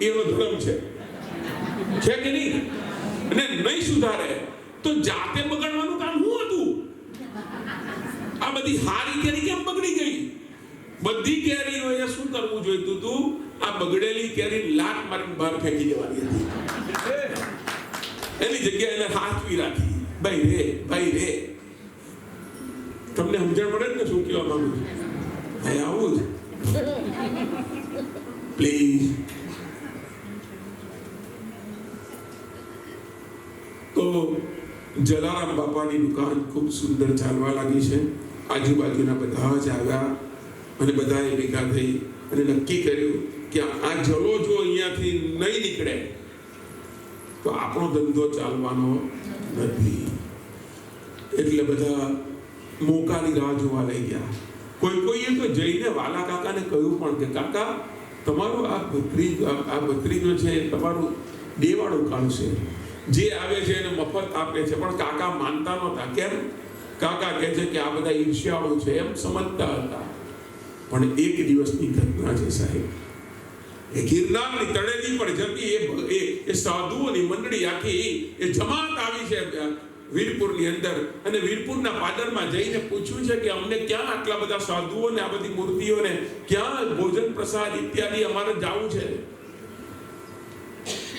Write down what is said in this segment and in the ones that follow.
એનો ધર્મ છે કે નહીં? અને નહીં સુધારે તો જાતે બગાડવાનું કામ શું હતું? આ બધી હારી કેરી કેમ બગડી ગઈ? બધી કેરીઓએ શું કરવું જોઈતું હતું? આ બગડેલી કેરી લાત મારીને બહાર ફેંકી દેવાની હતી. એની જગ્યાએ એને હાથવી રાખી. ભાઈ રે તમને સમજણ પડે ને શું કહેવા માંગુ છું? હા, આવું જ પ્લીઝ. તો જલારામ બાપાની દુકાન ખૂબ સુંદર ચાલવા લાગી છે. આજુબાજુના બધા જ આવ્યા અને બધાએ ભેગા થઈ અને નક્કી કર્યું કે આ જલો જો અહીંયાથી નહીં નીકળે તો આપણો ધંધો ચાલવાનો નથી. એટલે બધા મોકાની રાહ જોવા લઈ ગયા. કોઈએ તો જઈને વાલા કાકાને કહ્યું પણ કે કાકા તમારો આ ભત્રીજો છે તમારું દેવાળું કાઢશે, જે આવે છે એને મફત આપે છે. પણ કાકા માનતા નહોતા. કેમ? કાકા કહે છે કે આ બધા ઈર્ષ્યાળુ છે એમ સમજતા હતા. પણ એક દિવસની ઘટના છે સાહેબ. એ ગિરનારની તળેટી પર જતી એ સાધુઓની મંડળી આખી એ જમાત આવી છે વીરપુરની અંદર. અને વીરપુરના પાદરમાં જઈને પૂછ્યું છે કે અમને ક્યાં આટલા બધા સાધુઓને આ બધી મૂર્તિઓને ક્યાં ભોજન પ્રસાદ ઇત્યાદિ અમારે જવું છે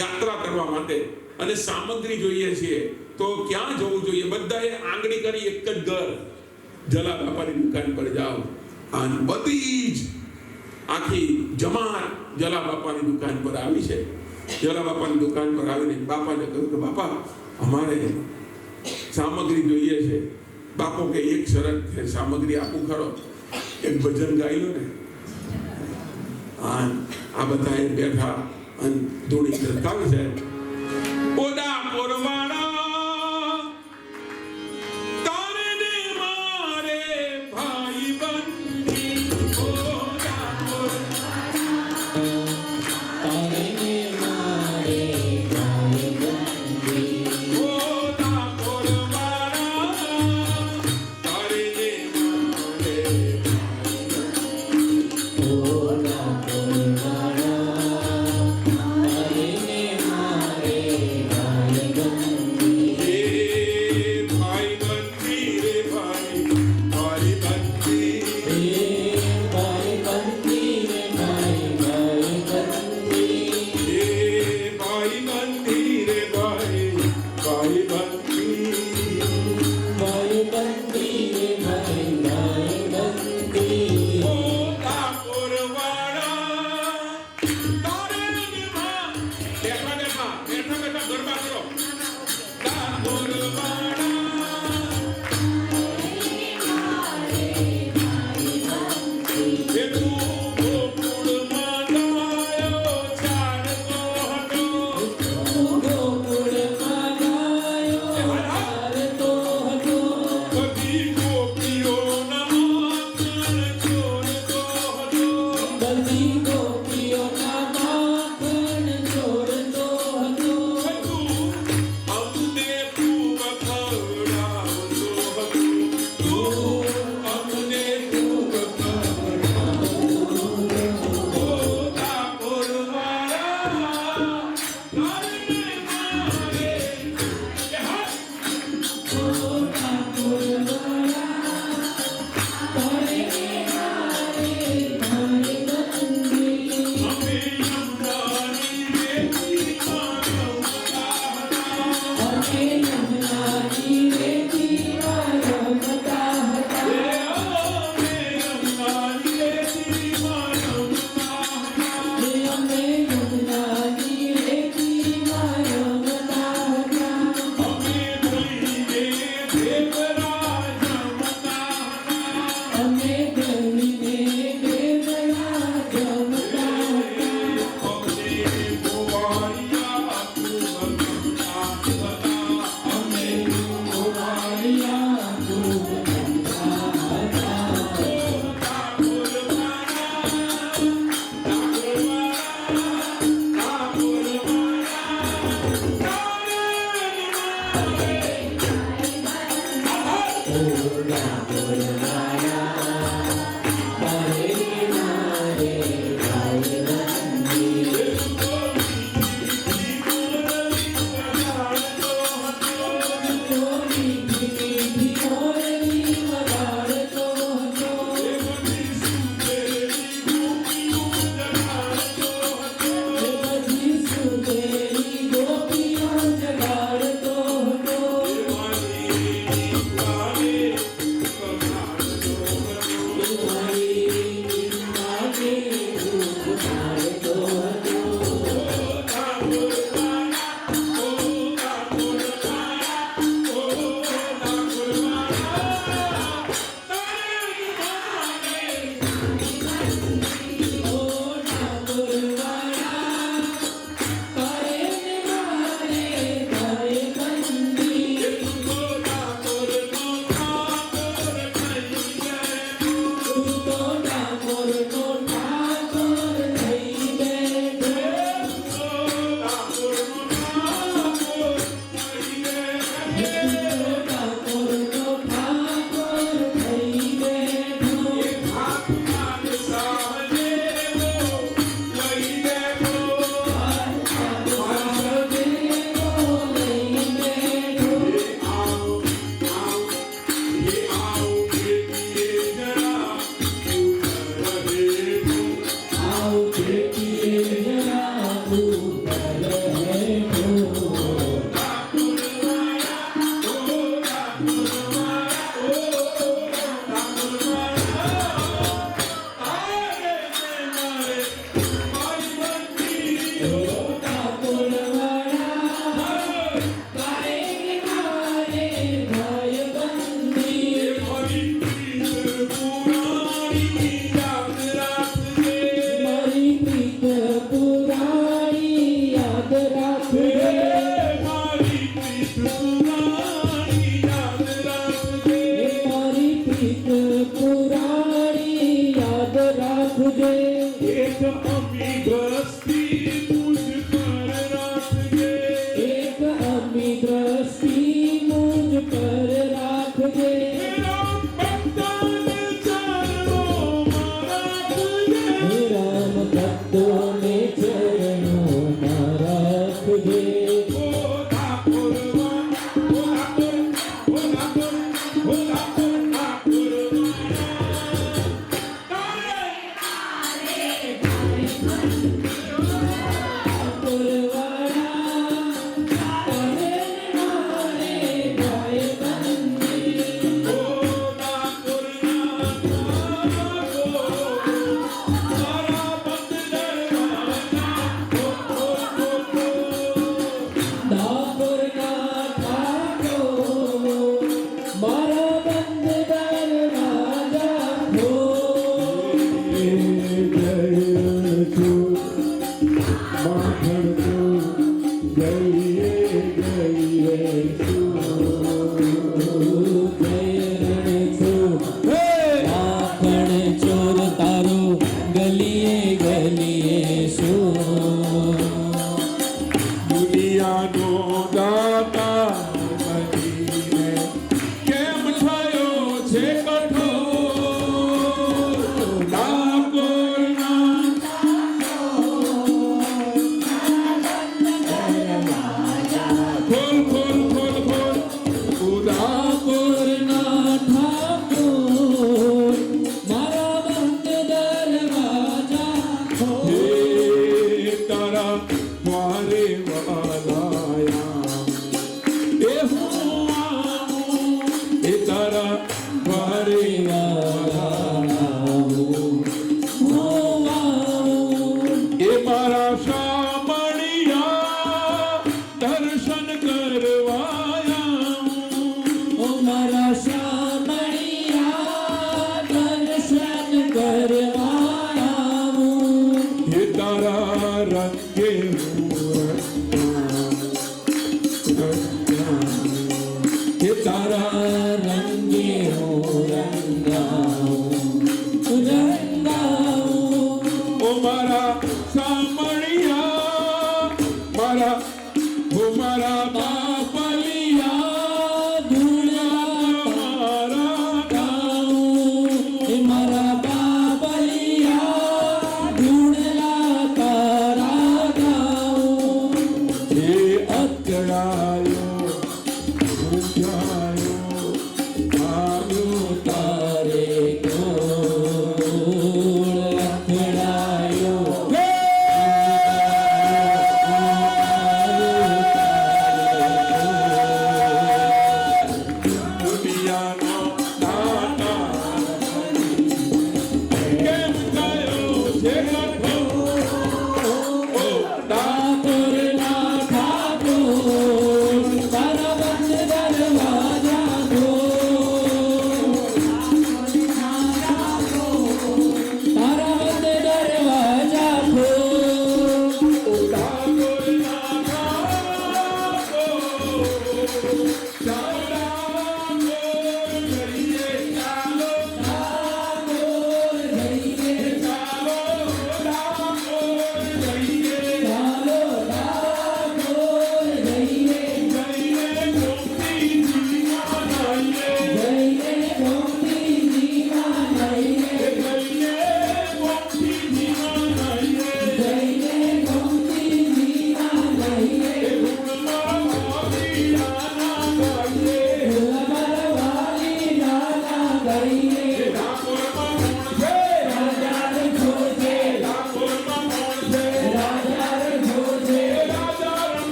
યાત્રા કરવા માટે અને સામગ્રી જોઈએ છે તો ક્યાં જવું જોઈએ? બધાએ આંગળી કરી એક જ ઘર, જલા બાપાની દુકાન પર જાઓ. અને બધી જ આખી જમાત જલા બાપાની દુકાન પર આવી છે. જલા બાપાની દુકાન પર આવીને બાપાને કહ્યું કે બાપા અમારે સામગ્રી જોઈએ છે. બાપો કે એક શરત છે, સામગ્રી આપું ખરો? એક ભજન ગાઈ લો ને. આ બધા બેઠા અને થોડી ધરકાવી છે. ઓડા પોરવાડા તારે ને મારે ભાઈ બંધી. ઓડા પોરવાડા તારે ને મારે ભાઈ બંધી. ઓડા પોરવાડા તારે ને મારે ઓડા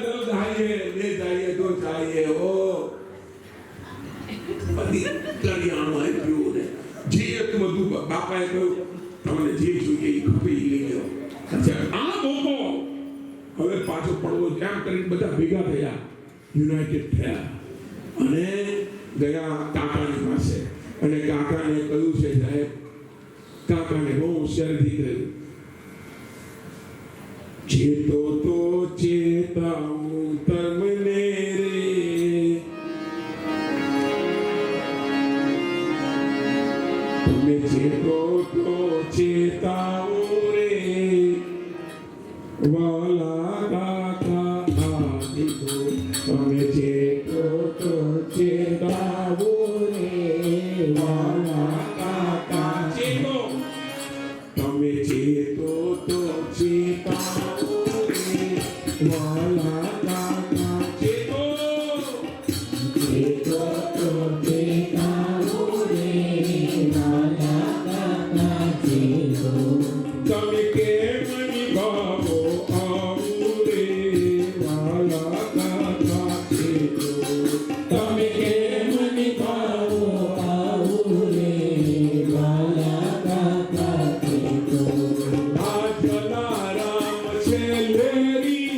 दर्द आइए ले जाइए तो चाहिए हो બધી કરિયાણું આપ્યું ને જે હતું બધું બાપાએ કહ્યું તમને જે જોઈએ એ ખપે એ લઈ લો. અચ્છા આ મોકો હવે પાછો પડવો એમ કરીને બધા ભેગા થયા, યુનાઇટેડ થયા અને ગયા કાકાની પાસે. અને કાકાને કહ્યું છે સાહેબ, કાકાને બહુ હોશિયારીથી કહ્યું, ચેતો તો ચેતાઉં તમને રે, તમે ચેતો તો ચેતાઉં રે, વાલા કાકા આદિ તો તમે ચેતો તો ચેતાઉં રે, વાલા કાકા ચેતો, તમે ચેતો તો ચેતાઉં રે, વાલા કાકા ચેતો, ચેતો તો ચેતાઉં રે, વાલા કાકા ચેતો, તમે કેમ નિભાવો આવું રે, વાલા કાકા ચેતો, તમે કેમ નિભાવો આવું રે, વાલા કાકા ચેતો. આ જલારામ છે લેરી,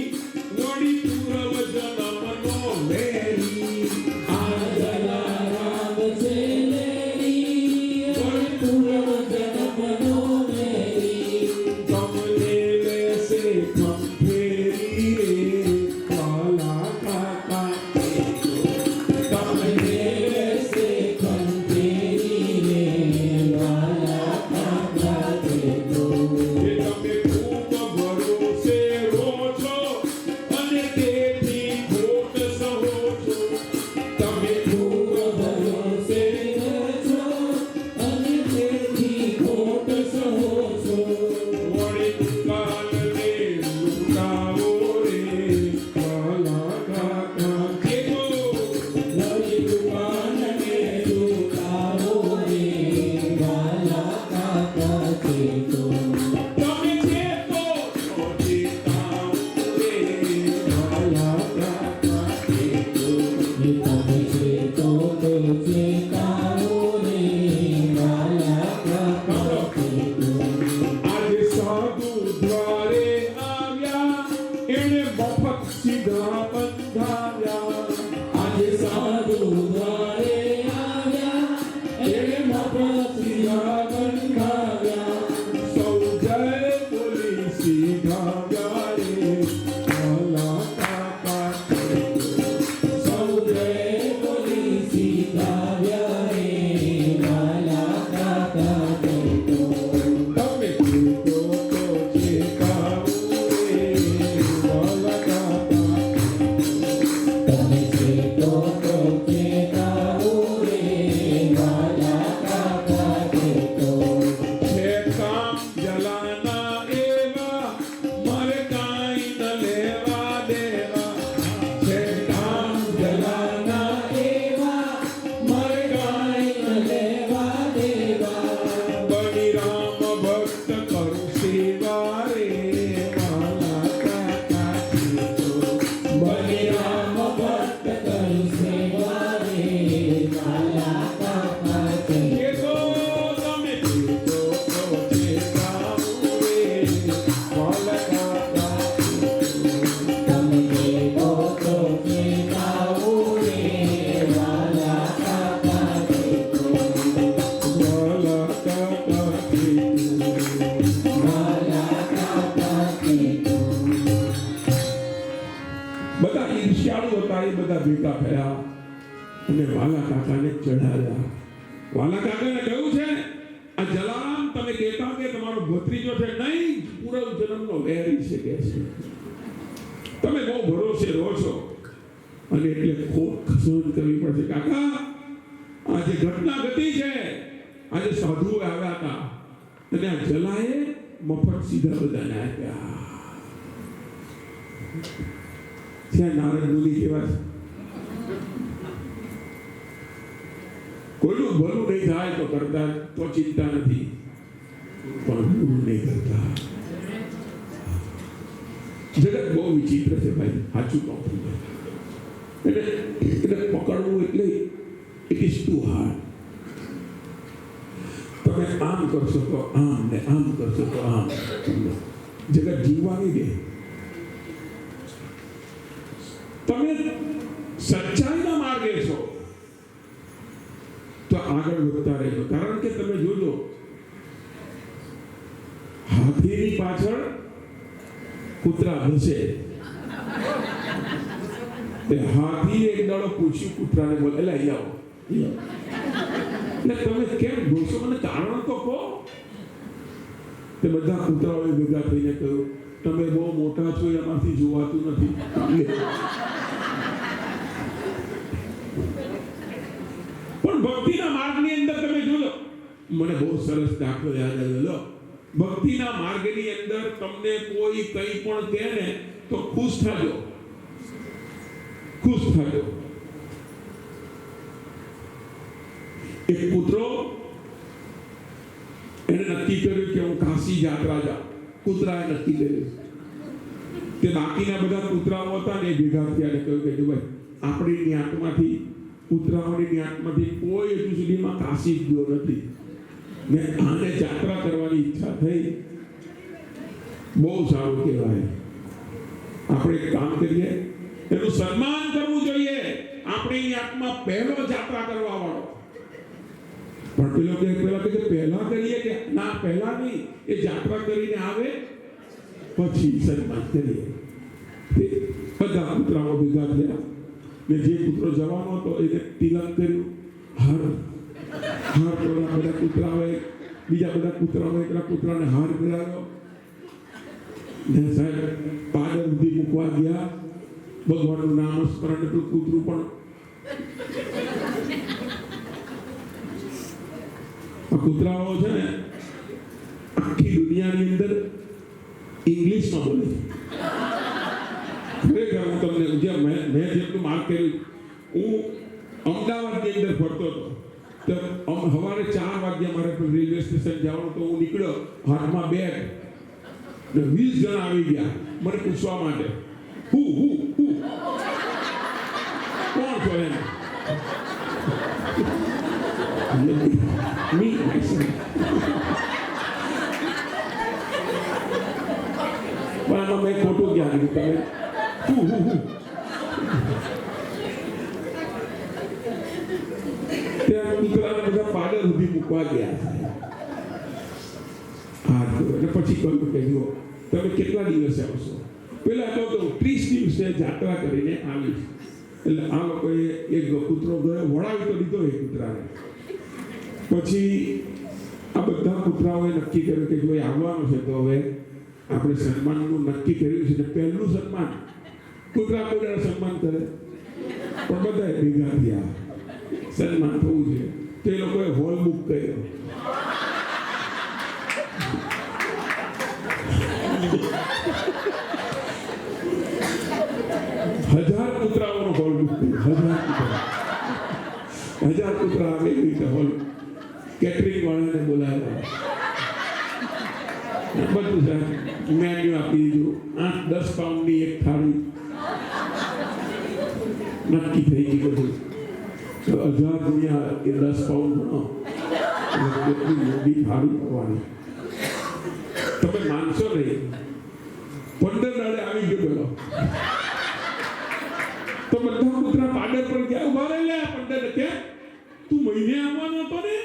વળી પૂરવ જન્મનો વેરી. આ જલારામ છે લેરી, વળી પૂરવ જન્મનો વેરી. તમને લેશે ખંભેરી રે, વાલા કાકા ચેતો, તમને લેશે ખંભેરી રે, વાલા કાકા ચેતો. એ તમે ખૂબ ભરોસે રહો છો અને તેથી ખોટ સહો છો. તમે ખૂબ ભરોસે રહો છો અને તેથી ખોટ સહો છો. વળી દુકાનને લૂંટાવો રે, વાલા કાકા ચેતો, વળી દુકાનને લૂંટાવો રે, વાલા કાકા ચેતો. તમે ચેતો તો ચેતાઉં રે, વાલા કાકા ચેતો, તમે ચેતો તો ચેતાઉં રે, વાલા કાકા ચેતો. આજે સાધુ દ્વારે આવ્યા, એણે મફત સીધા બંધાવ્યા. આજે સાધુ દ્વારે આવ્યા, એણે મફત સીધા બંધાવ્યા. સૌ જય બોલી સીધાવ્યા રે, વાલા કાકા ચેતો, સૌ જય બોલી સીધાવ્યા રે, વાલા કાકા ચેતો. તમે ચેતો તો ચેતાઉં રે, વાલા કાકા, તમે ચેતો તો ચેતાઉં રે, વાલા કાકા ચેતો. છે કામ જલાના એવા, મારે કાંઈ ન લેવા દેવા. છે કામ જલાના એવા, મારે કાંઈ ન લેવા દેવા. બની રામ ભક્ત કરું સેવા રે, વાલા કાકા ચેતો, બની રામ ભક્ત કરું સેવા રે, વાલા કાકા ચેતો. તમે ચેતો તો ચેતાઉં રે, વાલા કાકા ચેતો, તમે ચેતો તો ચેતાઉં રે, વાલા કાકા ચેતો, વાલા કાકા ચેતો, વાલા કાકા ચેતો. બધા ઈર્ષ્યાળુ હતા, એ બધા ભેગા થયા અને વાલા કાકાને ચઢાવ્યા. વાલા કાકાને કહ્યું છે, આ જલારામ તમે કહેતા કે તમારો ભત્રીજો છે, નહીં પૂર્વ જન્મનો વેરી છે કે છે. તમે બહુ ભરોસે રહો છો અને એટલે ખોટ સહન કરવી પડશે. કાકા, આ જે ઘટના ઘટી છે, આજે સાધુઓ આવ્યા હતા અને આ જલાએ મફત સીધા બધાને આપ્યા. ત્યાં નારદ મુનિ કેવા છે, કોઈનું ભલું નહીં થાય તો કરતા તો ચિંતા નથી, પણ ભૂલ નહીં કરતા. જગત બહુ વિચિત્ર છે ભાઈ, સાચું કહું છું. એટલે પકડવું એટલે ઇટ ઇઝ ટુ હાર્ડ. તમે આમ કરશો તો આમ ને આમ કરશો તો આમ, જગત જીવવાની દે. તમે સચ્ચાઈના માર્ગે છો તો આગળ વધતા રહેજો. કારણ કે તમે જોજો, હાથીની પાછળ કૂતરા હશે. તે હાથી એક દાડો પૂછ્યું કૂતરાને, બોલે એટલે અહીં આવો. એટલે તમે કેમ ભૂલશો, મને કારણ તો કહો. તે બધા કૂતરાઓએ ભેગા થઈને કહ્યું, તમે બહુ મોટા છો, એમાંથી જોવાતું નથી. પણ ભક્તિના માર્ગની અંદર તમે જોજો, મને બહુ સરસ દાખલો યાદ આવ્યો. ભક્તિના માર્ગની અંદર તમને કોઈ કંઈ પણ કહે ને તો ખુશ થાજો, ખુશ થાજો. એક પુત્રો એને નક્કી કર્યું કે હું કાશી યાત્રા જાઉં. કૂતરાએ નક્કી કર્યું. તે બાકીના બધા કૂતરાઓ હતા ને એ ભેગા થયા ને કહ્યું કે જો ભાઈ, આપણી ન્યાતમાંથી, કૂતરાઓની ન્યાતમાંથી કોઈ હજુ સુધીમાં કાશી ગયો નથી ને આને યાત્રા કરવાની ઈચ્છા થઈ. બહુ સારું કહેવાય. આપણે એક કામ કરીએ, એનું સન્માન કરવું જોઈએ. આપણી ન્યાતમાં પહેલો યાત્રા કરવા વાળો. પણ પેલા કે પહેલા કરીએ કે ના, પહેલા નહીં, એ યાત્રા કરીને આવે પછી સન્માન કરીએ. બધા કૂતરાઓ ભેગા થયા ને જે કૂતરો જવાનો હતો એને તિલક કર્યું, હાર બધા કૂતરાઓએ, બીજા બધા કૂતરાઓએ પેલા કૂતરાને હાર પહેરાવ્યો ને સાહેબ પાદર સુધી મૂકવા ગયા. ભગવાનનું નામ સ્મરણ એટલું કૂતરું પણ કૂતરાઓ છે ને આખી દુનિયાની અંદર ઇંગ્લિશમાં બોલે છે. ખરેખર હું તમને મેં જેટલું માર્ક કર્યું, હું અમદાવાદની અંદર ફરતો હતો તો સવારે 4 વાગ્યા મારે રેલવે સ્ટેશન જવાનું, તો હું નીકળ્યો, હાથમાં બેગ ને 20 જણા આવી ગયા મને પૂછવા માટે, હું કોણ છો એમ. Me, myself. પણ મેં ખોટું જ્ઞાન દીધું. તમે ત્યાં કૂતરાને બધા પાદર સુધી મૂકવા ગયા. અને પછી કહ્યું કે જુઓ, તમે કેટલા દિવસે આવશો? પેલા તો 30 દિવસે યાત્રા કરીને આવીશ. એટલે આ લોકોએ એક કૂતરો ગયો, વળાવી તો દીધો એ કૂતરાને. પછી આ બધા કૂતરાઓએ નક્કી કર્યું કે જો આવવાનો છે તો હવે આપણે સન્માનનું નક્કી કર્યું છે. પહેલું સન્માન, કૂતરા કોઈ સન્માન કરે પણ બધા ભેગા થયા, સન્માન થવું છે. તો એ લોકોએ હોલ બુક કર્યો. હજાર કૂતરાઓનો હોલ બુક કર્યો. 1000 કૂતરા આવે એવી રીતે હોલ. કેટરિંગ વાળાને બોલાવ્યા, બધું સાહેબ મેન્યુ આપી દીધું. 8-10 પાઉન્ડની એક થાળી નક્કી થઈ ગઈ. બધું 1000 ગુણ્યા એ 10 પાઉન્ડ ગણો, કેટલી મોટી થાળી પડવાની. તમે માનશો નહીં, 15 દાડે આવી ગયો પેલો. તો બધા કૂતરા પાદર પર ગયા. ઉભા રહી લે 15 કે તું મહિને આવવાનો હતો ને?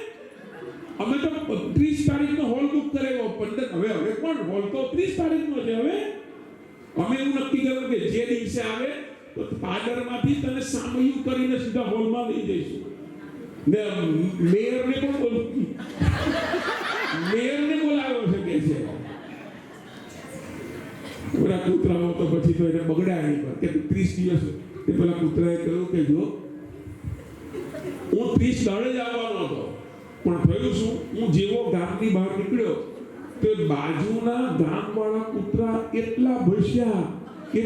અમે તો 30 તારીખનો હોલ બુક કરેલો. 15 હવે કોણ હોલ તો 30 તારીખનો છે. હવે અમે એવું નક્કી કર્યું કે જે દિવસે આવે તો પાદરમાંથી તને સામયું કરીને સીધા હોલમાં લઈ જઈશું. ને મેયરને પણ મેયરને બોલાવ્યો છે કે છે. પેલા કૂતરાઓ તો પછી તો એને બગડ્યા નહીં કે 30 દિવસ. તે પેલા કૂતરાએ કહ્યું કે જો હું 30 દાડે જ આવવાનો હતો, પણ થયું શું, હું જેવો ગામની બહાર નીકળ્યો તો બાજુના ગામવાળા કૂતરા એટલા ભસ્યા કે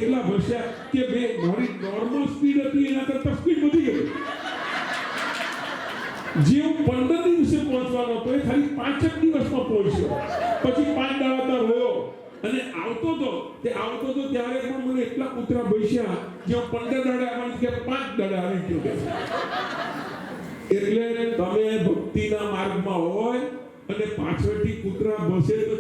મારી નોર્મલ સ્પીડ હતી એના કરતા સ્પીડ વધી ગઈ. જે હું 15 દિવસે પહોંચવાનો હતો એ ખાલી 5 જ દિવસમાં પહોંચ્યો. પછી 5 દાડા રહ્યો અને આવતો તો ત્યારે પણ મને એટલા કૂતરા ભસ્યા જે 15 દાડે આવવાનું કે 5 દાડે આવી ગયો કે એટલે તમે ભક્તિના માર્ગમાં હોય અને પાછળથી કૂતરા ભસે તો